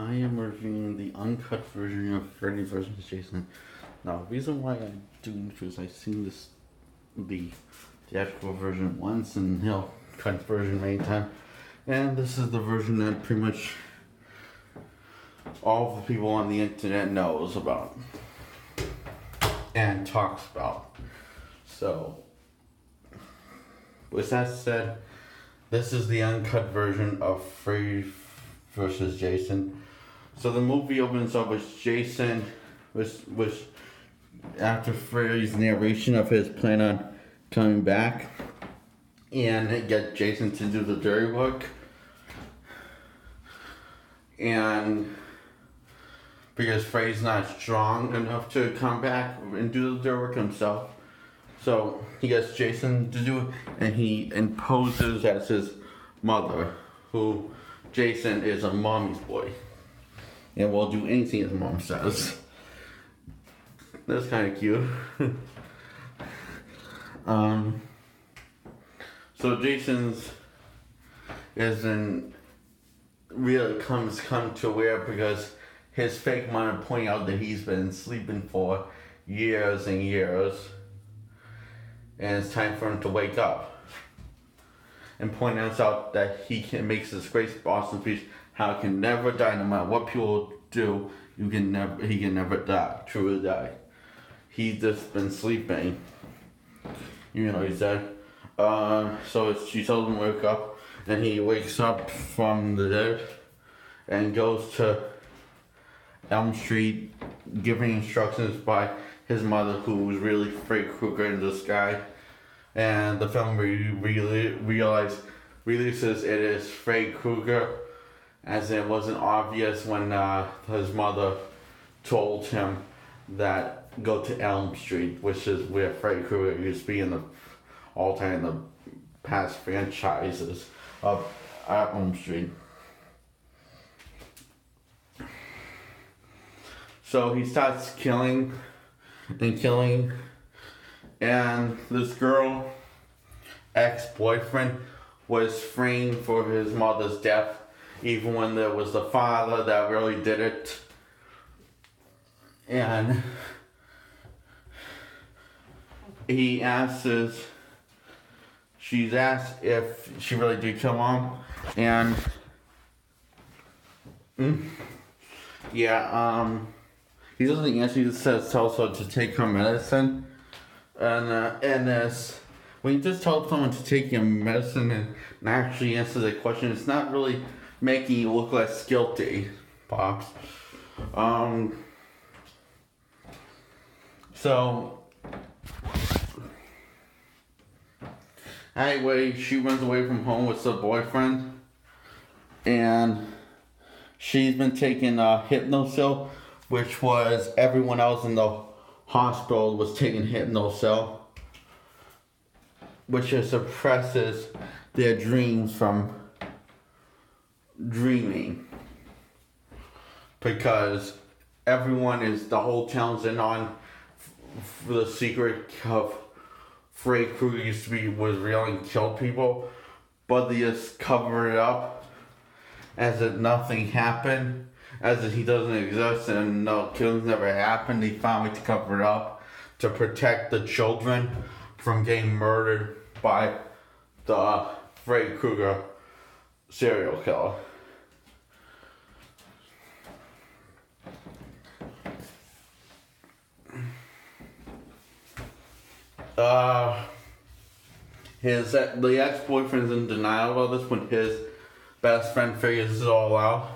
I am reviewing the uncut version of Freddy vs. Jason. Now, the reason why I'm doing this is I've seen the theatrical version once and cut version many times, and this is the version that pretty much all the people on the internet knows about and talks about. So, with that said, this is the uncut version of Freddy versus Jason. So the movie opens up with Jason, which after Freddy's narration of his plan on coming back, and get Jason to do the dirty work, and because Freddy's not strong enough to come back and do the dirty work himself. So he gets Jason to do it, and he imposes as his mother, who Jason is a mommy's boy, and will do anything his mom says. That's kind of cute. So Jason's isn't really come to aware because his fake mom pointing out that he's been sleeping for years and years. And it's time for him to wake up. And points out that makes this great Boston speech, how he can never die, no matter what people do, he can never die, truly die. He's just been sleeping. You know, he's dead. So she tells him to wake up, and he wakes up from the dead and goes to Elm Street, giving instructions by his mother, who was really Freddy Krueger in disguise. And the film releases it is Freddy Krueger, as it wasn't obvious when his mother told him that go to Elm Street, which is where Freddy Krueger used to be in the past franchises of Elm Street. So he starts killing, and this girl, ex-boyfriend, was framed for his mother's death, even when there was the father that really did it. And she's asked if she really did kill him, and he doesn't answer. He just tells her to take her medicine. And when you just tell someone to take your medicine and actually answer the question, it's not really making you look less guilty, Pops. So anyway, she runs away from home with her boyfriend, and she's been taking Hypnocil, which was everyone else in the hospital was taking Hypnocil, which suppresses their dreams from dreaming, because the whole town's in on the secret of Freddy Krueger was real and killed people, but they just cover it up as if nothing happened, as if he doesn't exist and no killings never happened. They found a way to cover it up to protect the children from getting murdered by the Freddy Krueger serial killer. The ex-boyfriend's in denial of this when his best friend figures this all out,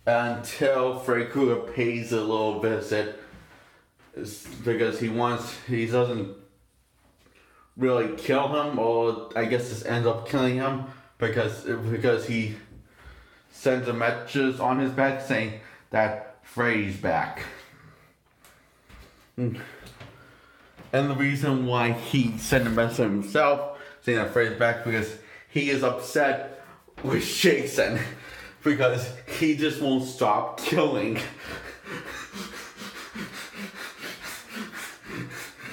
until Freddy Krueger pays a little visit, because he doesn't really kill him, or I guess this ends up killing him, because he sends a message on his back saying that Freddy's back. And the reason why he sent a message himself saying that Freddy's back, because he is upset with Jason, because he just won't stop killing.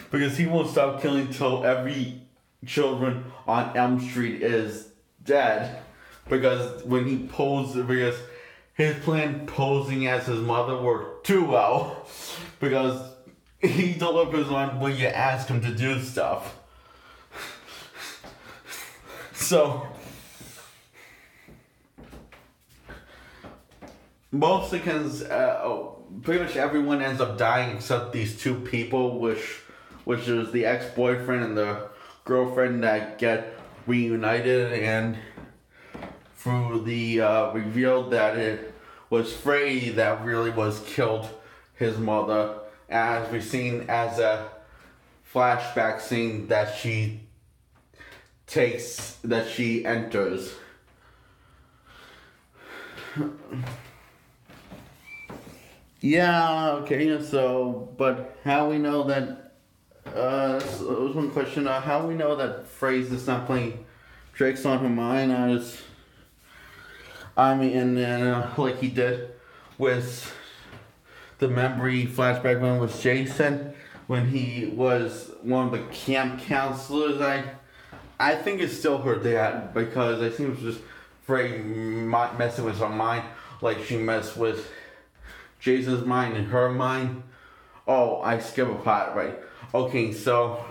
Because he won't stop killing till every children on Elm Street is dead. Because when he pulls, because his plan posing as his mother worked too well because he delivers on when you ask him to do stuff. So most because pretty much everyone ends up dying except these two people, which is the ex-boyfriend and the girlfriend that get reunited, and through the reveal that it was Freddy that really was killed his mother, as we've seen as a flashback scene that she enters. Yeah, okay, so, but how we know that, so there was one question, how we know that Phrase is not playing tricks on her mind, like he did with the memory flashback one with Jason, when he was one of the camp counselors, I think it's still her dad, because I think it was just Phrase messing with her mind, like she messed with Jason's mind and her mind. Oh, I skip a part, right? Okay, so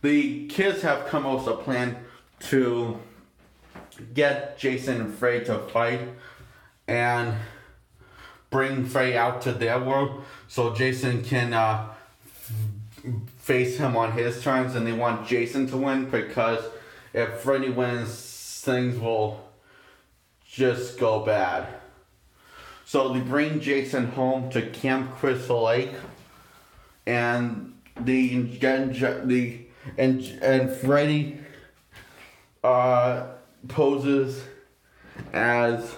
the kids have come up with a plan to get Jason and Freddy to fight and bring Freddy out to their world so Jason can face him on his terms, and they want Jason to win because if Freddy wins, things will just go bad. So they bring Jason home to Camp Crystal Lake, and Freddy poses as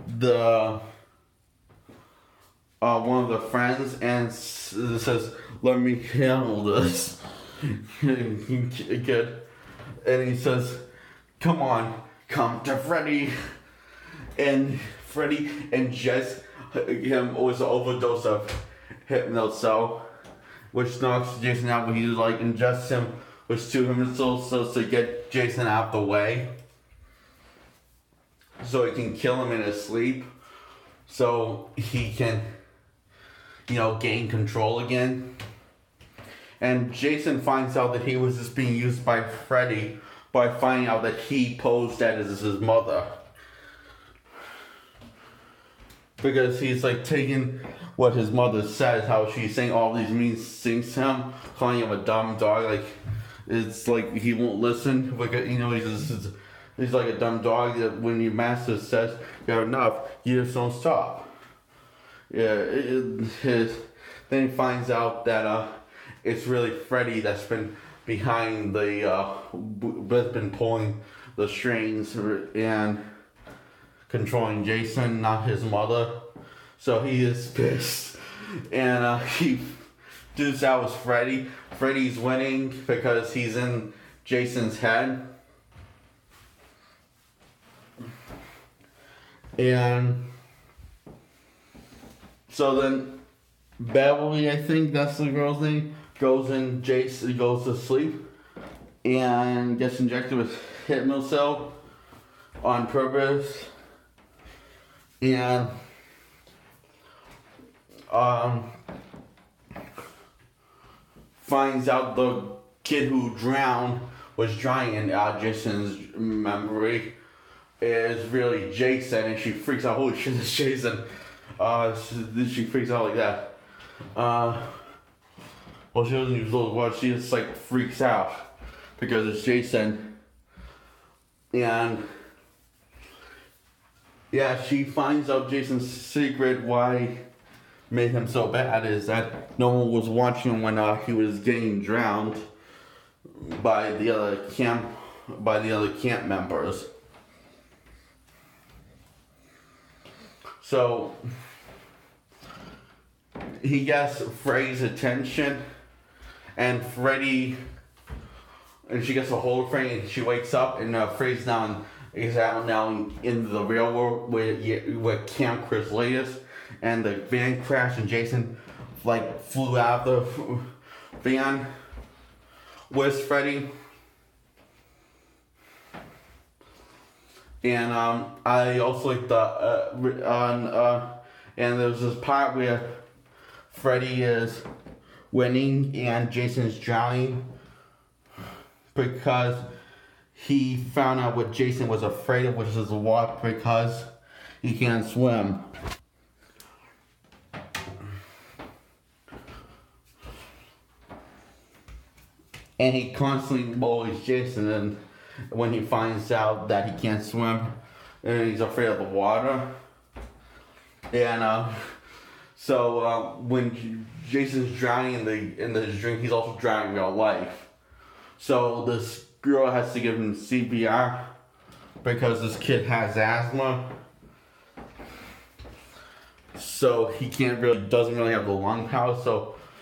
the one of the friends and says, "Let me handle this." Good. And he says, come to Freddy. And Freddy ingests him with an overdose of Hypnocell, which knocks Jason out, but he ingests him with 2 Hypnocells to get Jason out the way, so he can kill him in his sleep, so he can, gain control again. And Jason finds out that he was just being used by Freddy by finding out that he posed as his mother. Because he's taking what his mother says, how she's saying all these mean things to him, calling him a dumb dog. It's he won't listen. He's like a dumb dog that when your master says you're enough, you just don't stop. Yeah, then he finds out that it's really Freddy that's been behind that's been pulling the strings and controlling Jason, not his mother. So he is pissed. And he dudes out with Freddy. Freddy's winning because he's in Jason's head. And so then Beverly, I think that's the girl's name, goes to sleep and gets injected with Hypnocell on purpose. And finds out the kid who drowned was drowning in Jason's memory is really Jason, and she freaks out. Holy shit, it's Jason. She freaks out like that. Well, she doesn't use those words. She just freaks out because it's Jason. And yeah, she finds out Jason's secret, why made him so bad, is that no one was watching him when he was getting drowned by the other camp members. So he gets Freddy's attention, and she gets a hold of Freddy, and she wakes up, and Freddy's now in the real world where Camp Crystal Lake is, and the van crashed, and Jason flew out of the van with Freddy. And I also like and there's this part where Freddy is winning and Jason's drowning because he found out what Jason was afraid of, which is the water, because he can't swim. And he constantly bullies Jason, and when he finds out that he can't swim and he's afraid of the water. And so when Jason's drowning in the drink, he's also drowning in real life. So this girl has to give him CPR because this kid has asthma. So he doesn't really have the lung power. So